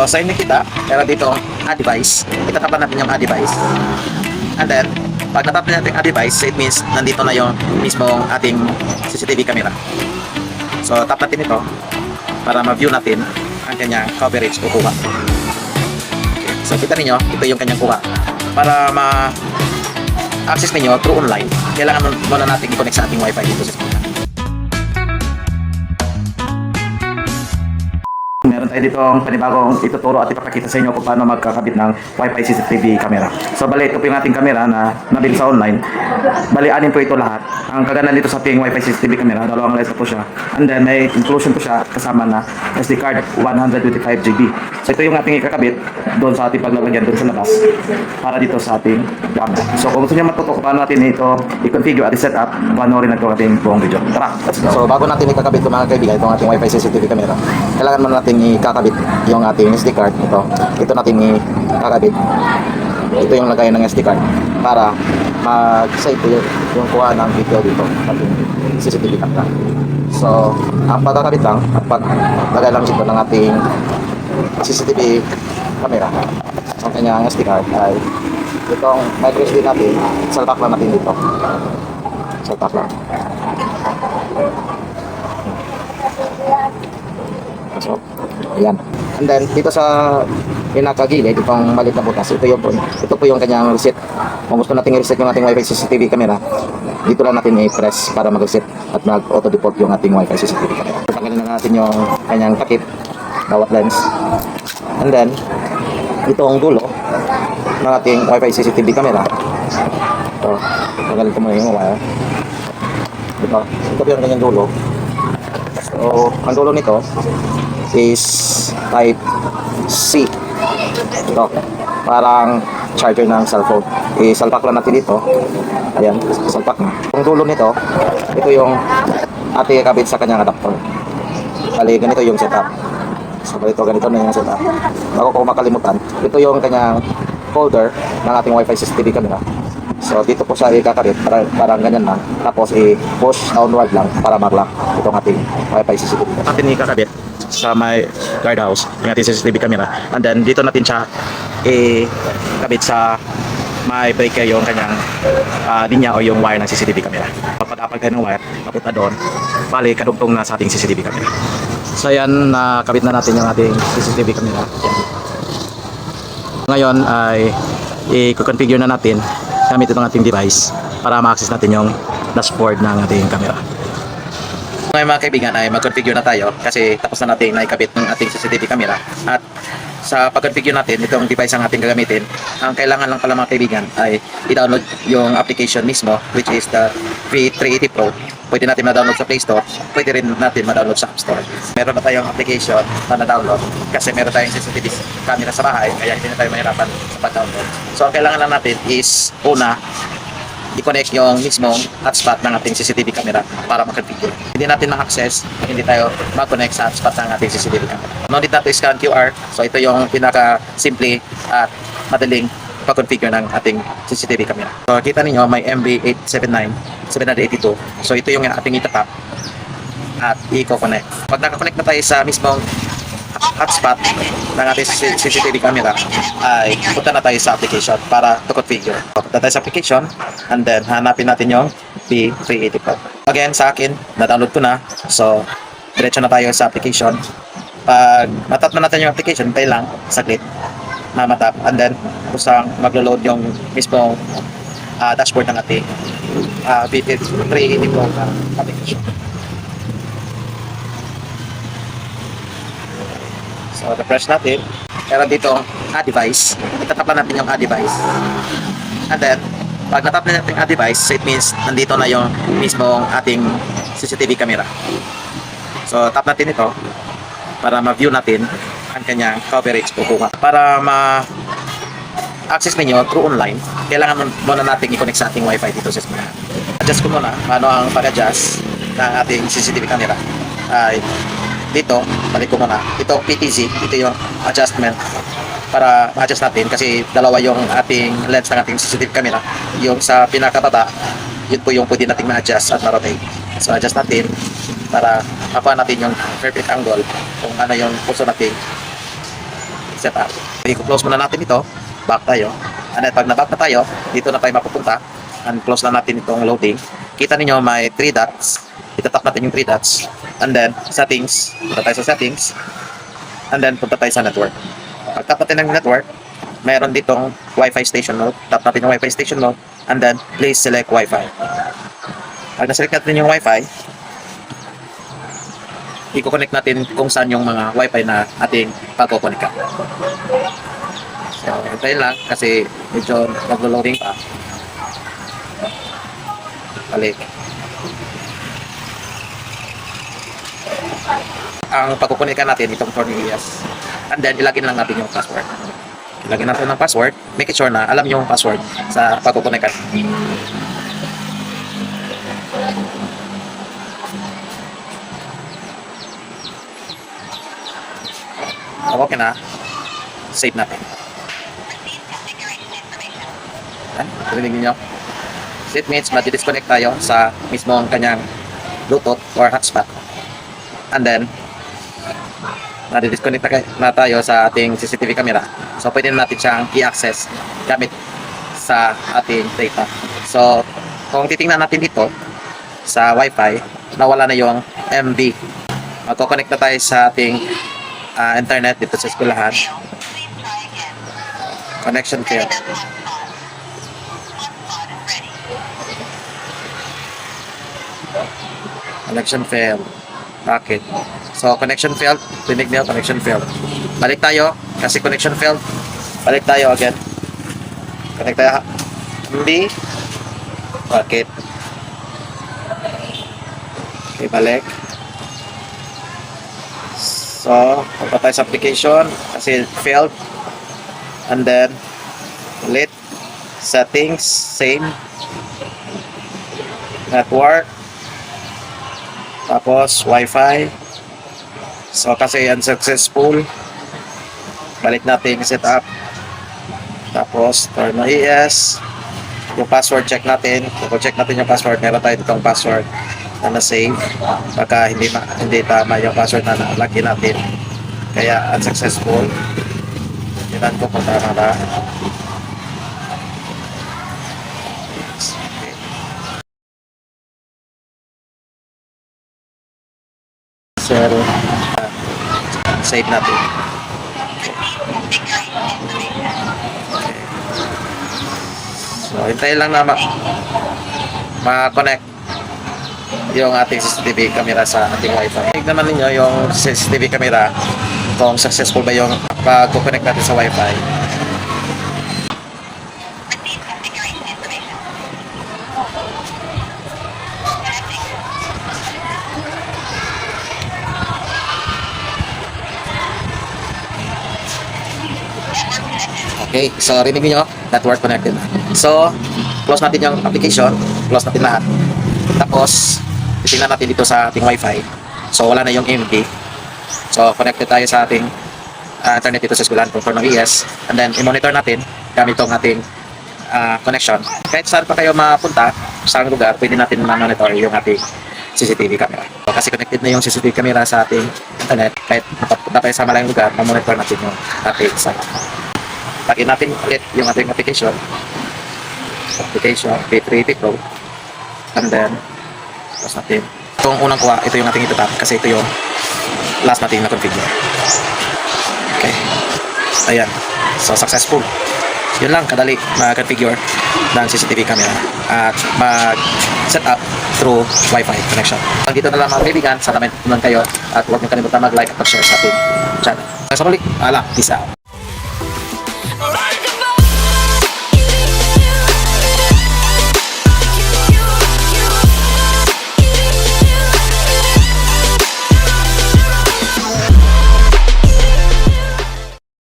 So sa inyo kita, meron dito add device. Itatapan natin yung add device. And then, pag natap natin add device, so it means nandito na yung mismong ating CCTV camera. So tap natin ito para ma-view natin ang kanyang coverage o kuha. Okay. So kita niyo, ito yung kanyang kuha. Para ma-access niyo through online, kailangan muna natin i-connect sa ating wifi dito sa school. Meron tayo dito ang panibagong ituturo at ipapakita sa inyo kung paano magkakabit ng Wi-Fi CCTV camera. So bali, ito po yung ating camera na nabili sa online. Bali, anin po ito lahat. Ang kaganda dito sa ating Wi-Fi CCTV camera, dalawang lens po siya. And then may inclusion po siya kasama na SD card 125 GB. So ito yung ating ikakabit doon sa ating paglalagyan doon sa labas para dito sa ating camera. So kung gusto niyo matuto kung paano natin ito i-configure at i-set up, panoorin natin ating buong video. Tara, let's go. So bago natin ikakabit ito mga kaibigan, itong ating Wi-Fi CCTV camera, kailangan muna natin ikakabit yung ating SD card. Ito natin ikakabit. Ito yung lagayan ng SD card para mag-save yung kuha ng video dito ating CCTV camera. So ang pagkakabit lang at paglagay lang dito ng ating CCTV camera ang kanyang SD card ay itong micro SD natin, salpak lang natin dito. Salpak lang. So, ayan. And then, dito sa pinakagilid, itong maliit na butas, ito po yung kanyang reset. Kung gusto natin i-reset yung ating Wi-Fi CCTV camera, dito lang natin i-press para mag-reset at mag-auto-default yung ating Wi-Fi CCTV camera. Tanggalin na natin yung kanyang takip, bawat lens. And then, ito ang dulo ng ating Wi-Fi CCTV camera. Ito, tanggalin ko muna yung wire. Ito po yung kanyang dulo. So, ang dulo nito is type C. Ito, parang charger ng cellphone. Isalpak lang natin dito. Ayan, salpak na. Ang dulo nito, ito yung ating ikabit sa kanyang adapter. Bali, ganito yung setup. So, ganito na yung setup. Bago ko makalimutan, ito yung kanyang folder ng ating Wi-Fi CCTV camera. So dito po siya ikakabit, parang ganyan lang. Tapos i-push downward lang para mag-lock itong ating Wi-Fi CCTV. Natin ikakabit sa may guardhouse ng ating CCTV camera. And then dito natin siya ikabit sa may breaker yung kanyang linya o yung wire ng CCTV camera. Papadapag tayo ng wire, papunta doon, bali kadugtong na sa ating CCTV camera. So yan, nakabit na natin yung ating CCTV camera. Ngayon ay i-configure na natin gamit itong ating device para ma-access natin yung dashboard ng ating camera. Ngayon mga kaibigan ay mag-configure na tayo kasi tapos na natin naikabit ng ating CCTV camera. At sa pag-configure natin itong device ang ating gagamitin, ang kailangan lang pala mga kaibigan ay i-download yung application mismo, which is the V380 Pro. Pwede natin ma-download sa Play Store, pwede rin natin ma-download sa App Store. Meron na tayong application na na-download kasi meron tayong CCTV camera sa bahay, kaya hindi na tayo mahirapan sa pag-download. So ang kailangan lang natin is una, i-connect yung mismong hotspot ng ating CCTV camera para mag-configure. Hindi natin ma-access, hindi tayo mag-connect sa hotspot ng ating CCTV camera. No need natin scan QR, so ito yung pinaka-simple at madaling pag-configure ng ating CCTV camera. So kita niyo may MB879-782. So ito yung ating itatap at i-connect. Pag naka-connect na tayo sa mismong hotspot ng ating CCTV camera ay punta na tayo sa application para to configure. Punta tayo sa application and then hanapin natin yung B380 Pro. Again sa akin, na-download ko na. So diretso na tayo sa application. Pag matap na natin yung application, tayo lang saglit na matap and then kusang maglo-load yung mismong dashboard ng ating B380 Pro application. So, refresh natin. Meron dito add device. Itatap lang natin yung add device. And then, pag natap na natin add device, it means nandito na yung mismong ating CCTV camera. So, tap natin ito para ma-view natin ang kanyang coverage kukuha. Para ma-access ninyo through online, kailangan muna natin i-connect sa ating Wi-Fi dito sa school. Adjust ko muna paano ang pag-adjust ng ating CCTV camera. Ay dito, balik ko muna. Ito PTZ, ito yung adjustment para ma-adjust natin kasi dalawa yung ating lens ng ating CCTV camera. Yung sa pinakababa, yun po yung pwede nating ma-adjust at ma-rotate. So adjust natin para makuha natin yung perfect angle kung ano yung puso nating set up. I-close muna natin ito. Back tayo. And then pag na-back na tayo, dito na tayo mapupunta. And close na natin itong loading. Kita niyo may 3 dots. Itatap natin yung 3 dots. And then settings. Punta tayo sa settings. And then punta tayo sa network. Pag tap natin ng network, meron ditong Wi-Fi station mode. Tap natin yung Wi-Fi station mode. And then please select Wi-Fi. Pag na-select natin yung Wi-Fi, i-connect natin kung saan yung mga Wi-Fi na ating pagkukonek. So, hintayin lang kasi medyo naglo-loading pa. Balik. Ang pagkukonekan natin itong Cornelius. And then, ilagin lang natin yung password. Ilagin natin ng password. Make it sure na alam yung password sa pagkukonekan. Okay na. Save natin. Rinig niyo? It means madi-disconnect tayo sa mismong kanyang Bluetooth or hotspot. And then, madi-disconnect na tayo sa ating CCTV camera. So, pwede na natin siyang i-access gamit sa ating data. So, kung titingnan natin dito sa Wi-Fi, nawala na yung MB. Magko-connect na tayo sa ating internet dito sa eskwelahan. Connection failed. Connection failed. Bakit? So, connection failed. Rinig niyo, connection failed. Balik tayo. Kasi connection failed. Balik tayo again. Connect tayo. Hindi. Bakit? Okay, balik. So, punta tayo sa application. Kasi failed. And then, ulit. Settings. Same. Network. Tapos, Wi-Fi. So, kasi unsuccessful. Balik natin set up. Tapos, turn on ES. Yung password, check natin. Kung check natin yung password, meron tayo ditong password na na-save. Baka hindi tama yung password na nalagyan natin. Kaya, unsuccessful. Tignan ko kung tama na. Zero. Save natin. Okay. So, hintayin lang na ma-connect yung ating CCTV camera sa ating Wi-Fi. Tignan naman ninyo yung CCTV camera kung successful ba yung pag-connect natin sa Wi-Fi. Okay, so rinig niyo, network connected. So, close natin yung application, close natin lahat. Tapos, titingnan natin dito sa ating Wi-Fi. So, wala na yung MB. So, connected tayo sa ating internet dito sa eskwelahan kung ng ES. And then, i-monitor natin gamit itong ating connection. Kahit saan pa kayo mapunta, sa lugar, pwede natin ma-monitor yung ating CCTV camera. So, kasi connected na yung CCTV camera sa ating internet, kahit mapunta tayo sa malayong lugar, ma-monitor natin yung ating site. Lagyan natin ulit yung ating application P3 Pro, and then close natin. Itong unang kuha, ito yung ating itatap kasi ito yung last natin na configure. Okay, ayan, so successful. Yun lang, kadali mag-configure ng CCTV camera at mag-set up through Wi-Fi connection. Dito na lang mga kaibigan, sana may tutunan kayo at huwag niyo kalimutan mag-like at mag-share sa ating channel. Sa muli, peace out.